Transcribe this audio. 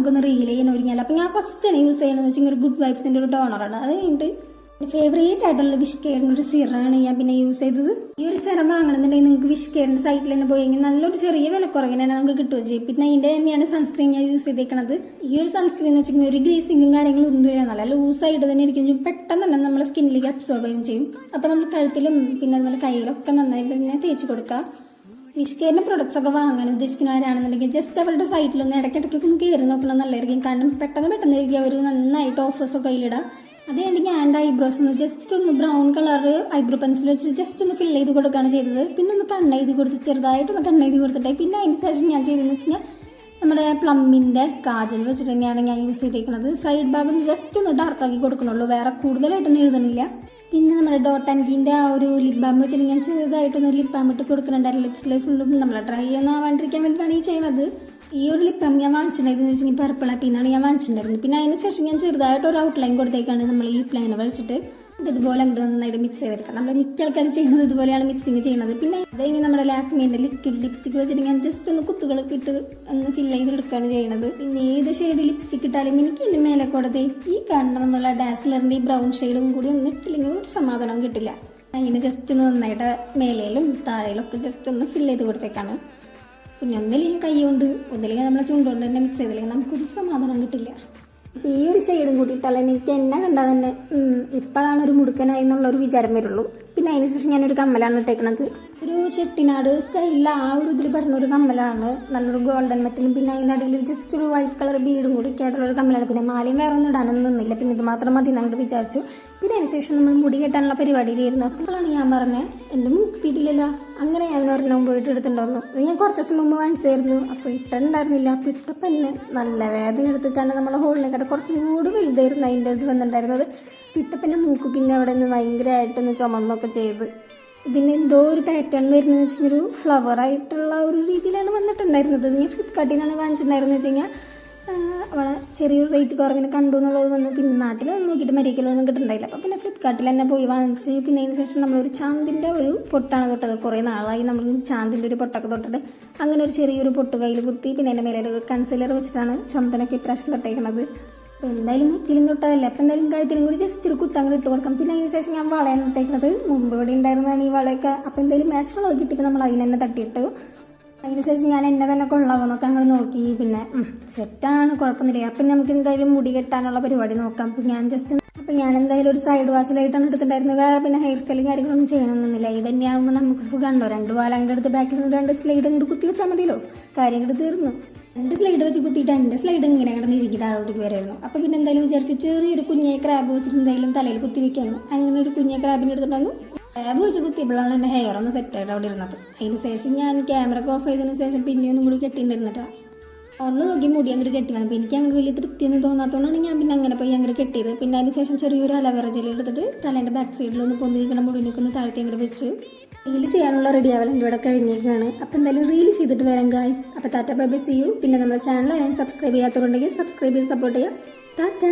നമുക്കൊന്ന് റീൽ ചെയ്യാൻ ഒരുങ്ങിയാലോ. അപ്പോൾ ഞാൻ ഫസ്റ്റ് തന്നെ യൂസ് ചെയ്യുന്നത് വെച്ചാൽ ഒരു ഗുഡ് വൈബ്സിൻ്റെ ഒരു ടോണറാണ്. അത് കഴിഞ്ഞിട്ട് ഫേവറേറ്റ് ആയിട്ടുള്ള വിഷ് കെയറിൻ്റെ ഒരു സിറാണ് ഞാൻ പിന്നെ യൂസ് ചെയ്തത്. ഈ ഒരു സിറം വാങ്ങണമെന്നുണ്ടെങ്കിൽ നിങ്ങൾക്ക് വിഷ് കെയറിൻ്റെ സൈറ്റിൽ തന്നെ പോയെങ്കിൽ നല്ലൊരു ചെറിയ വിലക്കുറവിന് തന്നെ നമുക്ക് കിട്ടുകയും ചെയ്യും. പിന്നെ ഇതിൻ്റെ തന്നെയാണ് സൺസ്ക്രീൻ ഞാൻ യൂസ് ചെയ്തേക്കുന്നത്. ഈ ഒരു സൺസ്ക്രീൻ എന്ന് വെച്ചിട്ടുണ്ടെങ്കിൽ ഒരു ഗ്രീസിങ്ങും കാര്യങ്ങളും ഒന്നും വരാൻ നല്ല ലൂസായിട്ട് തന്നെ ഇരിക്കും. പെട്ടെന്ന് തന്നെ നമ്മുടെ സ്കിന്നിലേക്ക് അബ്സോർബ് ചെയ്യുകയും ചെയ്യും. അപ്പോൾ നമ്മൾ കഴുത്തിലും പിന്നെ അതുപോലെ കയ്യിലൊക്കെ നന്നായിട്ട് തന്നെ തേച്ച് കൊടുക്കുക. വിഷ് കെയറിൻ്റെ പ്രൊഡക്ട്സ് ഒക്കെ വാങ്ങാൻ ഉദ്ദേശിക്കുന്നവരാണെന്നുണ്ടെങ്കിൽ ജസ്റ്റ് അവരുടെ സൈറ്റിലൊന്ന് ഇടയ്ക്കിടയ്ക്കൊക്കെ ഒന്ന് കയറി നോക്കണം, നല്ലതായിരിക്കും. കാരണം പെട്ടെന്ന് ഇരിക്കും അവർ നന്നായിട്ട് ഓഫേഴ്സൊക്കെ കയ്യിലിടാം. അത് കഴിഞ്ഞ് ഞാൻ എൻ്റെ ഐബ്രോസ് ഒന്ന് ജസ്റ്റ് ഒന്ന് ബ്രൗൺ കളർ ഐബ്രോ പെൻസിൽ വെച്ചിട്ട് ജസ്റ്റ് ഒന്ന് ഫിൽ ചെയ്ത് കൊടുക്കുകയാണ് ചെയ്തത്. പിന്നെ ഒന്ന് കണ്ണെഴുതി കൊടുത്ത് ചെറുതായിട്ടൊന്ന് കണ്ണെഴുതി കൊടുത്തിട്ട് പിന്നെ അതിന് ശേഷം ഞാൻ ചെയ്തതെന്ന് വെച്ച് കഴിഞ്ഞാൽ നമ്മുടെ പ്ലമ്മിൻ്റെ കാജൽ വെച്ചിട്ട് തന്നെയാണ് ഞാൻ യൂസ് ചെയ്തേക്കുന്നത്. സൈഡ് ഭാഗം ജസ്റ്റ് ഒന്ന് ഡാർക്കാക്കി കൊടുക്കണുള്ളൂ, വേറെ കൂടുതലായിട്ടൊന്നും എഴുതണില്ല. പിന്നെ നമ്മുടെ ഡോട്ട് ആൻഡ് കീൻ്റെ ആ ഒരു ലിപ് ബാം വെച്ചിട്ട് ഞാൻ ചെറുതായിട്ടൊന്ന് ലിപ് ബാം ഇട്ട് കൊടുക്കുന്നുണ്ടായിരുന്നു. ലിപ്സിൽ ഫുള്ളും നമ്മൾ ഡ്രൈ ഒന്നും ആവാണ്ടിരിക്കാൻ വേണ്ടിയിട്ടാണ് ഈ ചെയ്യുന്നത്. ഈ ഒരു ലിപ് ബാം ഞാൻ വാങ്ങിച്ചിട്ടുണ്ടായിരുന്നു വെച്ചിട്ടുണ്ടെങ്കിൽ പർപ്പിൾ ആപ്പിന്നാണ് ഞാൻ വാങ്ങിച്ചിട്ടുണ്ടായിരുന്നു. പിന്നെ അതിന് ശേഷം ഞാൻ ചെറുതായിട്ട് ഒരു ഔട്ട്ലൈൻ കൊടുത്തേക്കാണ് നമ്മൾ ഈ പ്ലാൻ വരച്ചിട്ട് ഇതുപോലെ അങ്ങോട്ട് നന്നായിട്ട് മിക്സ് ചെയ്തെടുക്കാം. നമ്മൾ മിക്ക ആൾക്കാരും ചെയ്യുന്നത് ഇതുപോലെയാണ് മിക്സിങ് ചെയ്യുന്നത്. പിന്നെ അതെങ്കിൽ നമ്മുടെ ലാക്മീൻ്റെ ലിക്വിഡ് ലിപ്സ്റ്റിക് വെച്ചിട്ട് ഞാൻ ജസ്റ്റ് ഒന്ന് കുത്തുകളൊക്കെ ഇട്ട് ഒന്ന് ഫില്ല് ചെയ്തെടുക്കുകയാണ് ചെയ്യുന്നത്. പിന്നെ ഏത് ഷെയ്ഡ് ലിപ്സ്റ്റിക് ഇട്ടാലും എനിക്ക് ഇതിൻ്റെ മേലെ കൂടത്തെ ഈ കാണുന്ന നമ്മളെ ഡാസ്ലറിൻ്റെ ഈ ബ്രൗൺ ഷെയ്ഡും കൂടി ഒന്ന് ഇട്ടില്ലെങ്കിൽ ഒരു സമാധാനം കിട്ടില്ല. അതിന് ജസ്റ്റ് ഒന്ന് നന്നായിട്ട് മേലയിലും താഴെയിലും ഒക്കെ ജസ്റ്റ് ഒന്ന് ഫില്ല് ചെയ്ത് കൊടുത്തേക്കാണ്. പിന്നെ ഒന്നില്ലെങ്കിൽ കൈ കൊണ്ട് ഒന്നില്ലെങ്കിൽ നമ്മളെ ചുണ്ടുകൊണ്ട് തന്നെ മിക്സ് ചെയ്തില്ലെങ്കിൽ നമുക്കൊരു സമാധാനം കിട്ടില്ല. അപ്പോൾ ഈ ഒരു ഷെയ്ഡും കൂട്ടിയിട്ടാൽ എനിക്ക് എന്നെ കണ്ടാൽ തന്നെ ഇപ്പോഴാണ് ഒരു മുടുക്കനായി എന്നുള്ളൊരു വിചാരം വരുള്ളൂ. പിന്നെ അതിന് ശേഷം ഞാനൊരു കമ്മലാണ് ഇട്ടേക്കുന്നത്. ഒരു ചെട്ടിനാട് സ്റ്റൈലിൽ ആ ഒരു ഇതിൽ പറഞ്ഞൊരു കമ്മലാണ്, നല്ലൊരു ഗോൾഡൻ മെറ്റലും പിന്നെ അതിൻ്റെ അടിയിൽ ജസ്റ്റ് ഒരു വൈറ്റ് കളർ ബീഡും കൂടി ആയിട്ടുള്ളൊരു കമ്മലാണ്. പിന്നെ മാലയും വേറെ ഒന്നും ഇടാനൊന്നും നിന്നില്ല, പിന്നെ ഇത് മാത്രം മതി എന്നങ്ങോട്ട് വിചാരിച്ചു. പിന്നെ അതിന് ശേഷം നമ്മൾ മുടി കെട്ടാനുള്ള പരിപാടിയിലായിരുന്നു. അപ്പോഴാണ് ഞാൻ പറഞ്ഞത് എൻ്റെ മുക്തിയിട്ടില്ലല്ലോ, അങ്ങനെ ഞാൻ ഒരെണ്ണം പോയിട്ട് എടുത്തിട്ടുണ്ടായിരുന്നു. ഇത് ഞാൻ കുറച്ച് ദിവസം മുമ്പ് വാങ്ങിച്ചായിരുന്നു. അപ്പോൾ ഇട്ടുണ്ടായിരുന്നില്ല. അപ്പോൾ ഇട്ടപ്പം തന്നെ നല്ല വേദന എടുത്തിട്ടാണ് നമ്മളെ ഹോളിനെക്കാട്ട് കുറച്ചും കൂടി വലുതായിരുന്നു അതിൻ്റെ ഇത് വന്നിട്ടുണ്ടായിരുന്നത്. ഇട്ടപ്പൻ്റെ മൂക്ക് പിന്നെ അവിടെ നിന്ന് ഭയങ്കരമായിട്ടൊന്ന് ചുമന്നൊക്കെ ചെയ്ത് ഇതിന് എന്തോ ഒരു പാറ്റേൺ വരുന്നതെന്ന് വെച്ചാൽ ഒരു ഫ്ലവറായിട്ടുള്ള ഒരു രീതിയിലാണ് വന്നിട്ടുണ്ടായിരുന്നത്. ഞാൻ ഫ്ലിപ്കാർട്ടിൽ നിന്നാണ് വാങ്ങിച്ചിട്ടുണ്ടായിരുന്നത് വെച്ച് കഴിഞ്ഞാൽ അവിടെ ചെറിയൊരു റേറ്റ് കുറവിന് കണ്ടു എന്നുള്ളത് വന്നു. പിന്നെ നാട്ടിൽ നോക്കിയിട്ട് മരിക്കലൊന്നും കിട്ടുന്നുണ്ടായില്ല. അപ്പോൾ പിന്നെ ഫ്ലിപ്കാർട്ടിൽ തന്നെ പോയി വാങ്ങിച്ച് പിന്നെ അതിന് ശേഷം നമ്മളൊരു ചാന്തിൻ്റെ ഒരു പൊട്ടാണ് തൊട്ടത്. കുറേ നാളായി നമ്മൾ ചാന്തിൻ്റെ ഒരു പൊട്ടൊക്കെ തൊട്ടിട്ട് അങ്ങനെ ഒരു ചെറിയൊരു പൊട്ട് കയ്യിൽ കുത്തി പിന്നെ അതിൻ്റെ മേലെ ഒരു കൺസീലർ വെച്ചിട്ടാണ് ചുമതനൊക്കെ ഇപ്രാവശ്യം തൊട്ടേക്കുന്നത്. അപ്പോൾ എന്തായാലും നെറ്റിലും തൊട്ടതല്ലേ, അപ്പോൾ എന്തായാലും കഴുത്തിലും കൂടി ജസ്റ്റ് ഒരു കുത്തങ്ങോട്ട് ഇട്ട് കൊടുക്കാം. പിന്നെ അതിന് ശേഷം ഞാൻ വളയാണ് ഇട്ടേക്കുന്നത്. മുമ്പ് ഇവിടെ ഉണ്ടായിരുന്നതാണ് ഈ വളയൊക്കെ. അപ്പോൾ എന്തായാലും മാച്ചുള്ളത് കിട്ടിയപ്പോൾ നമ്മൾ അതിന് തന്നെ തട്ടിയിട്ട് അതിന് ശേഷം ഞാൻ എന്നെ തന്നെ കൊള്ളാമെന്നൊക്കെ അങ്ങോട്ട് നോക്കി. പിന്നെ സെറ്റാണ്, കുഴപ്പമൊന്നുമില്ല. അപ്പം നമുക്ക് എന്തായാലും മുടി കെട്ടാനുള്ള പരിപാടി നോക്കാം. അപ്പോൾ ഞാൻ എന്തായാലും ഒരു സൈഡ് വാസിലായിട്ടാണ് എടുത്തിട്ടുണ്ടായിരുന്നത്. വേറെ പിന്നെ ഹെയർ സ്റ്റൈലും കാര്യങ്ങളൊന്നും ചെയ്യണമെന്നൊന്നുമില്ല. ഇത് തന്നെയാകുമ്പോൾ നമുക്ക് സുഖമുണ്ടോ, 2 വാല അങ്ങോട്ട് എടുത്ത് ബാക്കിൽ നിന്ന് 2 സ്ലൈഡ് അങ്ങോട്ട് കുത്തി വെച്ചാൽ മതിയല്ലോ, കാര്യം അങ്ങോട്ട് തീർന്നു. 2 സ്ലൈഡ് വെച്ച് കുത്തിയിട്ട് എൻ്റെ സ്ലൈഡ് ഇങ്ങനെ കിടന്നിരിക്കും താഴോട്ട് വരായിരുന്നു. അപ്പോൾ പിന്നെ എന്തായാലും വിചാരിച്ചു ചെറിയൊരു കുഞ്ഞേ ക്രാബ് വെച്ചിട്ട് എന്തായാലും തലയിൽ കുത്തി വെക്കായിരുന്നു. അങ്ങനെ ഒരു കുഞ്ഞേ ക്രാബിന് എടുത്തിട്ടുണ്ടായിരുന്നു. ക്രാബ് വെച്ച് കുത്തിയപ്പോഴാണ് എൻ്റെ ഹെയർ ഒന്ന് സെറ്റായിട്ട് അവിടെ ഇരുന്നത്. അതിന് ശേഷം ഞാൻ ക്യാമറ ഓഫ് ചെയ്തതിന് ശേഷം പിന്നെ ഒന്നും കൂടി കെട്ടിയിട്ടുണ്ടായിരുന്നിട്ടാ ഒന്ന് നോക്കി മുടി അങ്ങോട്ട് കെട്ടി വന്നു. അപ്പോൾ എനിക്ക് അങ്ങോട്ട് വലിയ തൃപ്തിയൊന്നും തോന്നാത്തതുകൊണ്ടാണ് ഞാൻ പിന്നെ അങ്ങനെ പോയി അങ്ങോട്ട് കെട്ടിയത്. പിന്നെ അതിന് ശേഷം ചെറിയൊരു അലവേറ ജെൽ എടുത്തിട്ട് തലേൻ്റെ ബാക്ക് സൈഡിലൊന്ന് പൊന്തിരിക്കണം മുടിനൊക്കെ താഴ്ത്തി അങ്ങോട്ട് വെച്ച് റീൽ ചെയ്യാനുള്ള റെഡി ആവൽ എൻ്റെ ഇവിടെ കഴിഞ്ഞേക്കാണ്. അപ്പോൾ എന്തായാലും റീൽ ചെയ്തിട്ട് വരാം ഗായ്സ്. അപ്പോൾ tata bye bye, see you. പിന്നെ നമ്മുടെ ചാനൽ സബ്സ്ക്രൈബ് ചെയ്യാത്തവരുണ്ടെങ്കിൽ സബ്സ്ക്രൈബ് ചെയ്ത് സപ്പോർട്ട് ചെയ്യാം. ടാറ്റ.